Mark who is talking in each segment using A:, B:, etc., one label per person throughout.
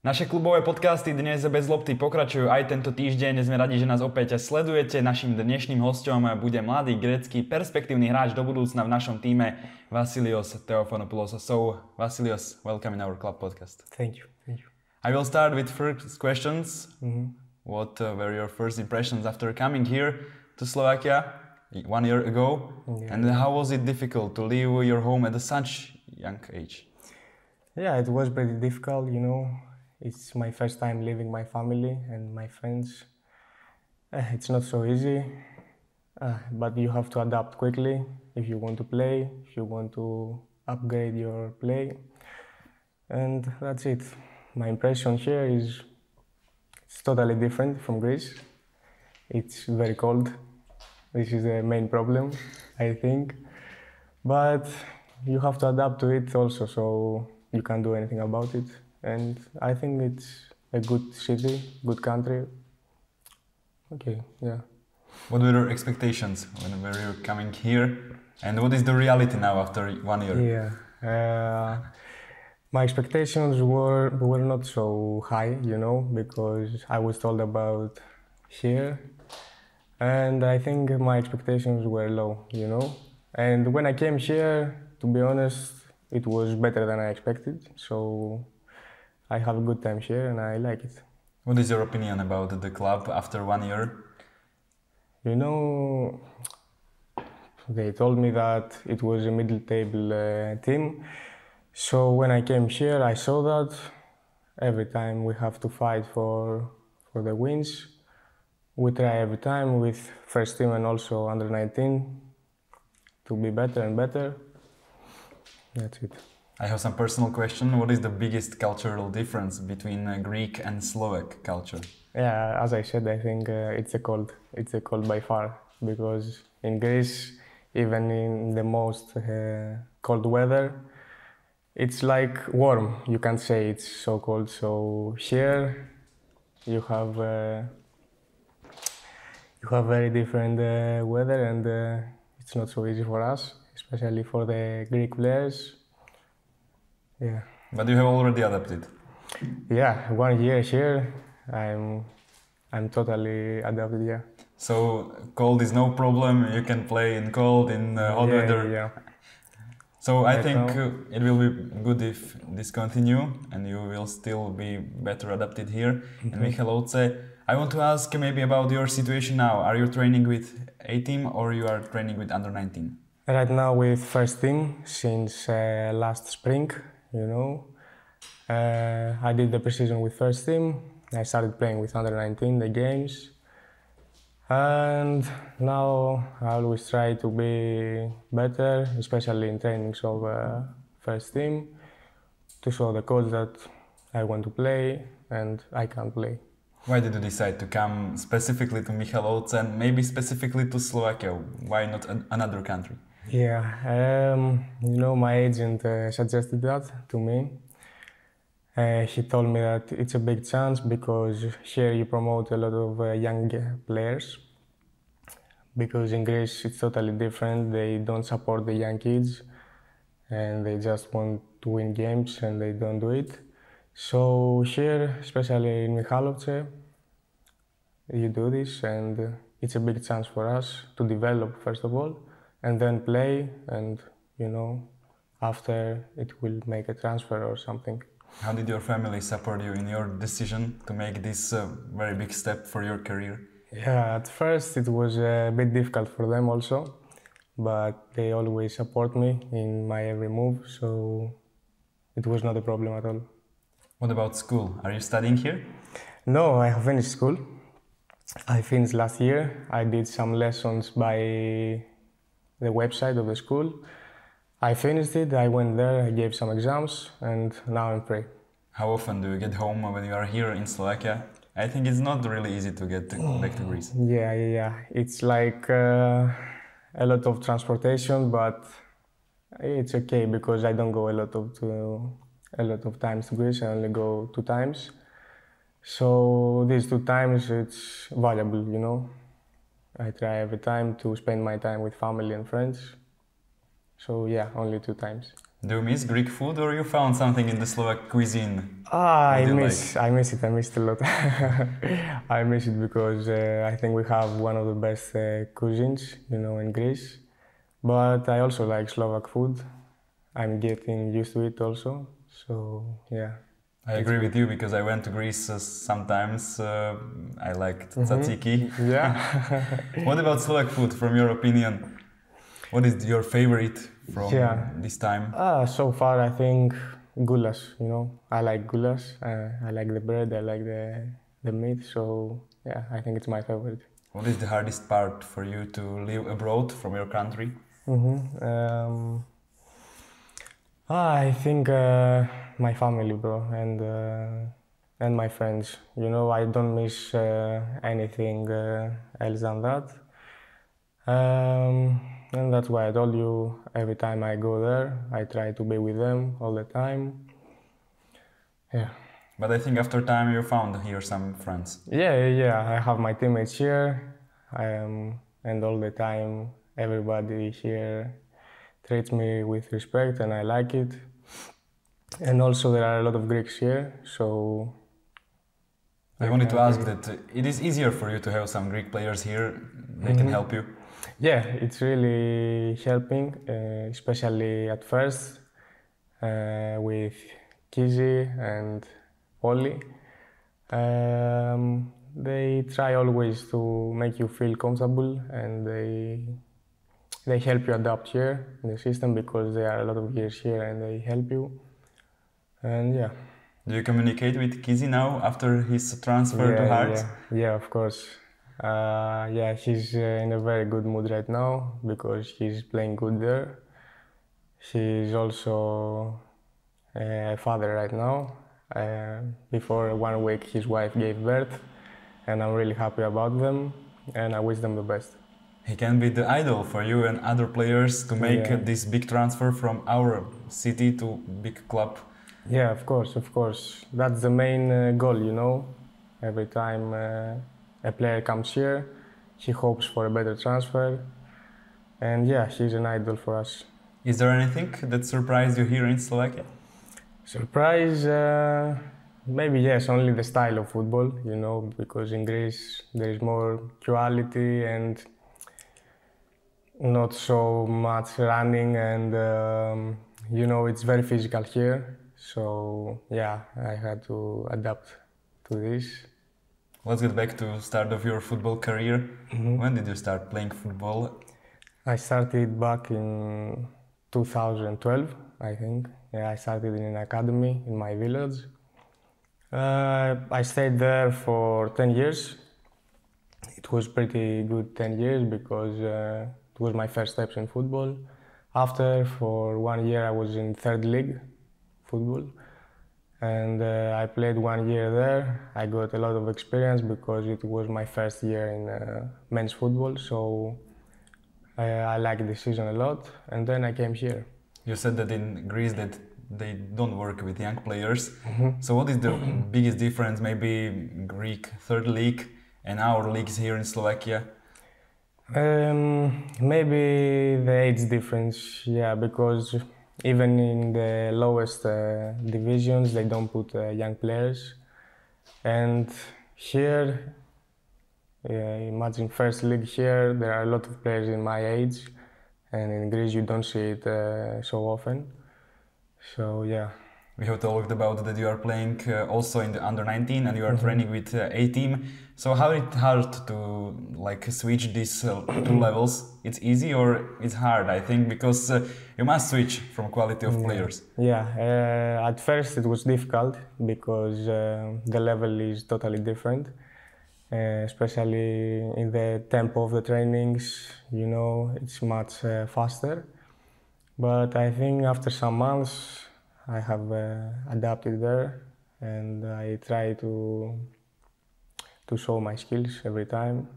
A: Naše klubové podcasty Dnes bez Lopty pokračujú aj tento týždeň. Sme radi, že nás opäť sledujete. Naším dnešným hosťom bude mladý grécky perspektívny hráč do budúcna v našom týme Vasileios Theofanopoulos. So, Vasileios, welcome in our club podcast.
B: Thank you.
A: I will start with first questions. What were your first impressions after coming here to Slovakia 1 year ago?
B: Yeah.
A: And how was it difficult to leave your home at such young age?
B: Yeah, it was pretty difficult, you know. It's my first time leaving my family and my friends. It's not so easy, but you have to adapt quickly if you want to play, if you want to upgrade your play. And that's it. My impression here is it's totally different from Greece. It's very cold. This is the main problem, I think. But you have to adapt to it also, so you can't do anything about it. And I think it's a good city, good country. Okay, yeah.
A: What were your expectations when were you coming here? And what is the reality now after 1 year?
B: Yeah, my expectations were not so high, you know, because I was told about here. And I think my expectations were low, you know. And when I came here, to be honest, it was better than I expected. So I have a good time here and I like it.
A: What is your opinion about the club after 1 year?
B: You know, they told me that it was a middle table team. So when I came here, I saw that every time we have to fight for the wins. We try every time with first team and also under 19 to be better and better. That's it.
A: I have some personal question. What is the biggest cultural difference between Greek and Slovak culture?
B: Yeah, as I said, I think it's a cold. It's a cold by far, because in Greece, even in the most cold weather, it's like warm. You can't say it's so cold. So here, you have very different weather, and it's not so easy for us, especially for the Greek players. Yeah.
A: But you have already adapted.
B: Yeah, 1 year here, I'm totally adapted. Yeah.
A: So cold is no problem. You can play in cold, in hot weather.
B: Yeah.
A: So I think it will be good if this continue and you will still be better adapted here in Michalovce. I want to ask maybe about your situation now. Are you training with A team or you are training with under 19?
B: Right now with first team since last spring. You know, I did the preseason with first team. I started playing with under 19 the games, and now I always try to be better, especially in trainings of first team, to show the coach that I want to play and I can play.
A: Why did you decide to come specifically to Michalovce and maybe specifically to Slovakia? Why not another country?
B: Yeah, you know, my agent suggested that to me. He told me that it's a big chance because here you promote a lot of young players. Because in Greece it's totally different. They don't support the young kids and they just want to win games and they don't do it. So here, especially in Michalovce, you do this and it's a big chance for us to develop first of all. And then play, and you know, after it will make a transfer or something.
A: How did your family support you in your decision to make this very big step for your career?
B: Yeah, at first it was a bit difficult for them also, but they always support me in my every move, so it was not a problem at all.
A: What about school? Are you studying here?
B: No, I have finished school. I finished last year. I did some lessons by the website of the school. I finished it, I went there, I gave some exams, and now I'm free.
A: How often do you get home when you are here in Slovakia? I think it's not really easy to get back to Greece.
B: Yeah. It's like a lot of transportation, but it's okay because I don't go a lot of times to Greece. I only go 2 times. So these 2 times it's valuable, you know. I try every time to spend my time with family and friends. So yeah, only 2 times.
A: Do you miss Greek food, or you found something in the Slovak cuisine?
B: I miss it. I miss it a lot. I miss it because I think we have one of the best cuisines, in Greece. But I also like Slovak food. I'm getting used to it also. So yeah.
A: I agree with you because I went to Greece sometimes. I liked tzatziki.
B: Yeah.
A: What about Slovak food, from your opinion? What is your favorite from this time?
B: So far, I think goulash. I like goulash. I like the bread. I like the meat. So yeah, I think it's my favorite.
A: What is the hardest part for you to live abroad from your country?
B: I think my family, bro, and my friends. I don't miss anything else than that. And that's why I told you, every time I go there, I try to be with them all the time. Yeah.
A: But I think after time you found here some friends.
B: Yeah. I have my teammates here, and all the time everybody here treats me with respect, and I like it. And also there are a lot of Greeks here, so...
A: I wanted to ask that it is easier for you to have some Greek players here. They can help you.
B: Yeah, it's really helping, especially at first with Kizi and Oli. They try always to make you feel comfortable, and they help you adapt here in the system because there are a lot of years here and they help you. And yeah.
A: Do you communicate with Kizi now after his transfer to Hearts?
B: Yeah, of course. He's in a very good mood right now because he's playing good there. He's also a father right now. Before 1 week his wife gave birth, and I'm really happy about them, and I wish them the best.
A: He can be the idol for you and other players to make this big transfer from our city to big club.
B: Yeah, of course. That's the main goal, Every time a player comes here, he hopes for a better transfer, and yeah, he's an idol for us.
A: Is there anything that surprised you here in Slovakia?
B: Surprise? Maybe yes, only the style of football, because in Greece there is more quality and not so much running, and it's very physical here. So yeah, I had to adapt to this.
A: Let's get back to start of your football career. When did you start playing football?
B: I started back in 2012, I think. Yeah, I started in an academy in my village. I stayed there for 10 years. It was pretty good 10 years because it was my first steps in football. After, for 1 year, I was in third league football. And I played 1 year there. I got a lot of experience because it was my first year in men's football, so I liked the season a lot, and then I came here.
A: You said that in Greece that they don't work with young players. So what is the biggest difference, maybe Greek third league and our leagues here in Slovakia?
B: Maybe the age difference, because even in the lowest divisions, they don't put young players. And here, imagine first league here, there are a lot of players in my age. And in Greece, you don't see it so often. So, yeah.
A: We have talked about that you are playing also in the under-19 and you are training with A team. So how is it hard to switch these two levels? It's easy or it's hard, I think, because you must switch from quality of players.
B: Yeah, at first it was difficult because the level is totally different, especially in the tempo of the trainings, it's much faster. But I think after some months, I have adapted there, and I try to show my skills every time.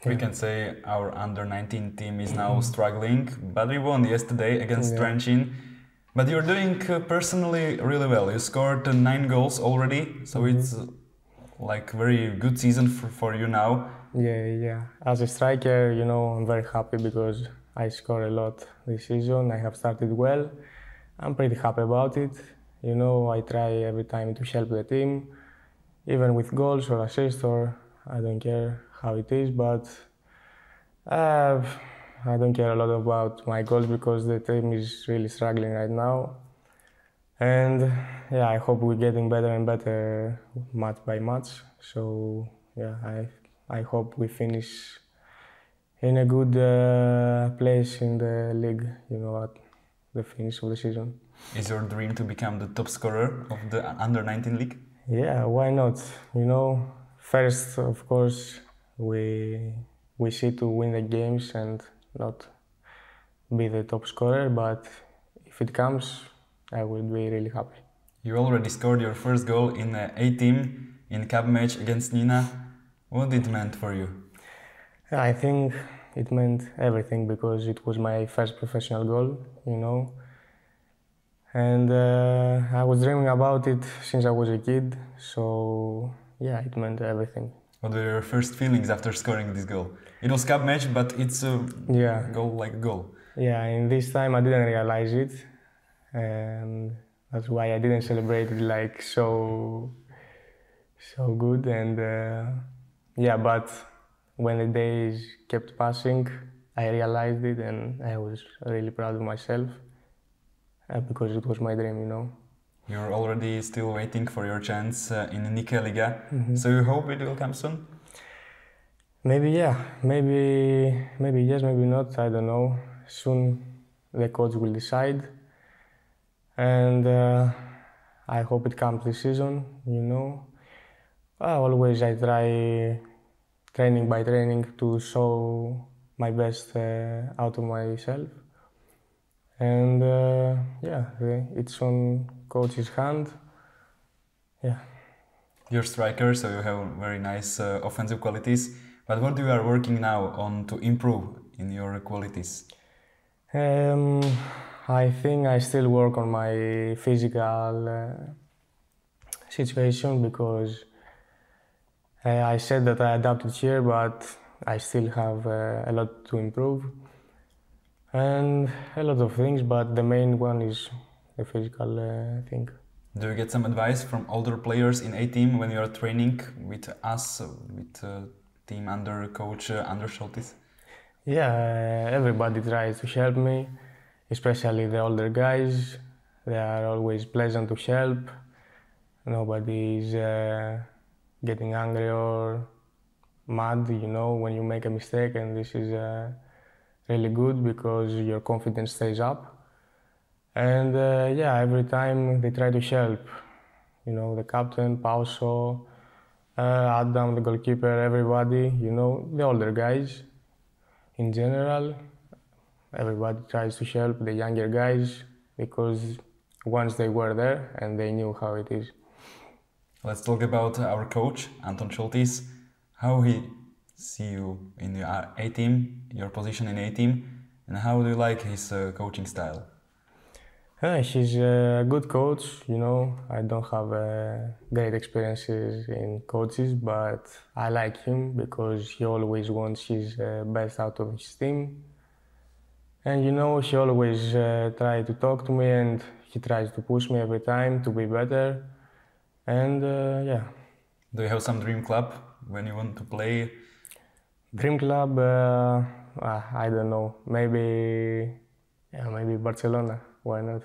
A: We can say our under-19 team is now struggling, but we won yesterday against Trenchin. But you're doing personally really well. You scored 9 goals already, so it's like very good season for you now.
B: Yeah. As a striker, I'm very happy because I score a lot this season. I have started well. I'm pretty happy about it. I try every time to help the team, even with goals or assists, or I don't care how it is, but I don't care a lot about my goals because the team is really struggling right now. And yeah, I hope we're getting better and better match by match. So yeah, I hope we finish in a good place in the league, at the finish of the season.
A: Is your dream to become the top scorer of the under-19 league?
B: Yeah, why not? First, of course, we see to win the games and not be the top scorer, but if it comes, I will be really happy.
A: You already scored your first goal in the A-team in cup match against Nina. What did it meant for you?
B: I think it meant everything because it was my first professional goal, and I was dreaming about it since I was a kid, so yeah, it meant everything.
A: What were your first feelings after scoring this goal? It was cup match, but it's a goal like a goal.
B: Yeah, in this time I didn't realize it, and that's why I didn't celebrate it like so good. And but when the days kept passing, I realized it, and I was really proud of myself because it was my dream.
A: You're already still waiting for your chance in Nika Liga, so you hope it will come soon?
B: Maybe yeah, maybe yes, maybe not, I don't know. Soon the coach will decide, and I hope it comes this season, Always I try training by training to show my best out of myself. And it's on coach's hand. Yeah.
A: You're a striker, so you have very nice offensive qualities. But what you are working now on to improve in your qualities?
B: I think I still work on my physical situation because I said that I adapted here, but I still have a lot to improve. And a lot of things, but the main one is the physical thing.
A: Do you get some advice from older players in A-team when you are training with us, with team under coach Anders Scholtis?
B: Yeah, everybody tries to help me, especially the older guys. They are always pleasant to help. Nobody is getting angry or mad, when you make a mistake, and this is really good because your confidence stays up. And every time they try to help, the captain, Pauso, Adam, the goalkeeper, everybody, the older guys in general, everybody tries to help the younger guys because once they were there and they knew how it is.
A: Let's talk about our coach, Anton Scholtis, how he see you in the A-team, your position in A-team, and how do you like his coaching style?
B: He's a good coach, I don't have great experiences in coaches, but I like him because he always wants his best out of his team. And he always tries to talk to me and he tries to push me every time to be better. And yeah.
A: Do you have some dream club when you want to play?
B: Dream club, I don't know, maybe Barcelona, why not?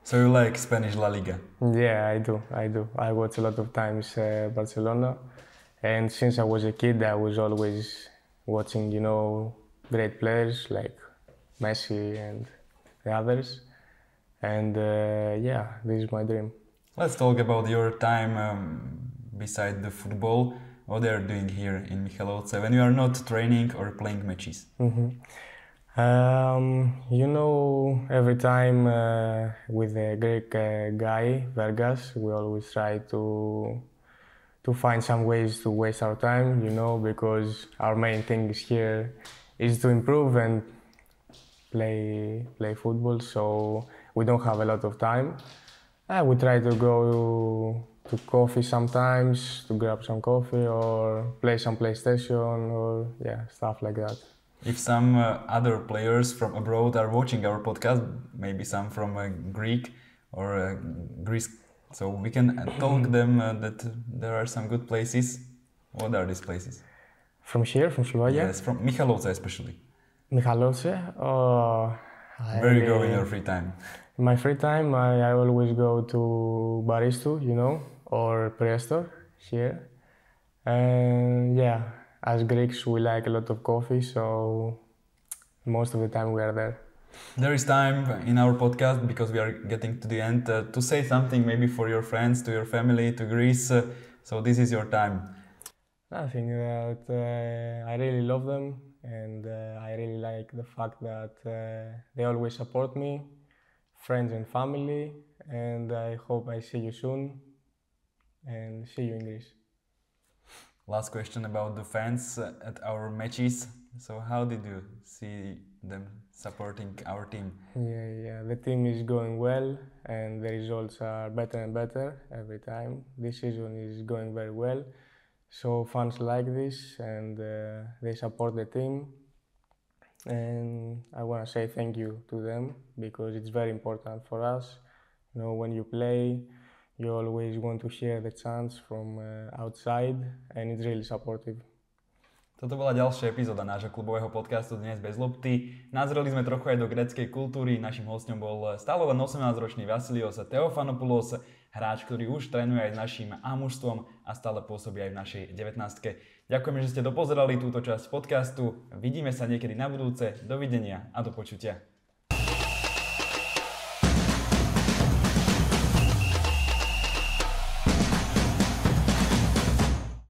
A: So you like Spanish La Liga?
B: Yeah, I do. I watch a lot of times Barcelona, and since I was a kid, I was always watching, great players like Messi and the others, and this is my dream.
A: Let's talk about your time beside the football. What they are doing here in Michalovce when you are not training or playing matches?
B: Every time with the Greek guy, Vergas, we always try to find some ways to waste our time, because our main thing here is to improve and play football, so we don't have a lot of time. We try to go to coffee sometimes, to grab some coffee or play some PlayStation or stuff like that.
A: If some other players from abroad are watching our podcast, maybe some from Greek or Greece, so we can talk them that there are some good places. What are these places?
B: From here, from Slovakia?
A: Yes, from Michalovce especially.
B: Michalovce?
A: Where you go in your free time?
B: In my free time, I always go to Baristu, or Priestor here. And as Greeks, we like a lot of coffee, so most of the time we are there.
A: There is time in our podcast, because we are getting to the end, to say something maybe for your friends, to your family, to Greece. So this is your time.
B: I think that I really love them, and I really like the fact that they always support me, friends and family, and I hope I see you soon and see you in Greece.
A: Last question about the fans at our matches. So how did you see them supporting our team?
B: Yeah, the team is going well and the results are better and better every time. This season is going very well. So fans like this and they support the team. And I want to say thank you to them because it's very important for us. When you play, you always want to share the chance from outside and it's really supportive.
A: Toto bola ďalšia epizóda nášho klubového podcastu Dnes bez Lopty. Nazreli sme trochu aj do gréckej kultúry. Naším hosťom bol stále len 18-ročný Vasileios Theofanopoulos, hráč, ktorý už trénuje aj s naším A-mužstvom a stále pôsobí aj v našej 19-ke. Ďakujeme, že ste dopozerali túto časť podcastu. Vidíme sa niekedy na budúce. Dovidenia a do počutia.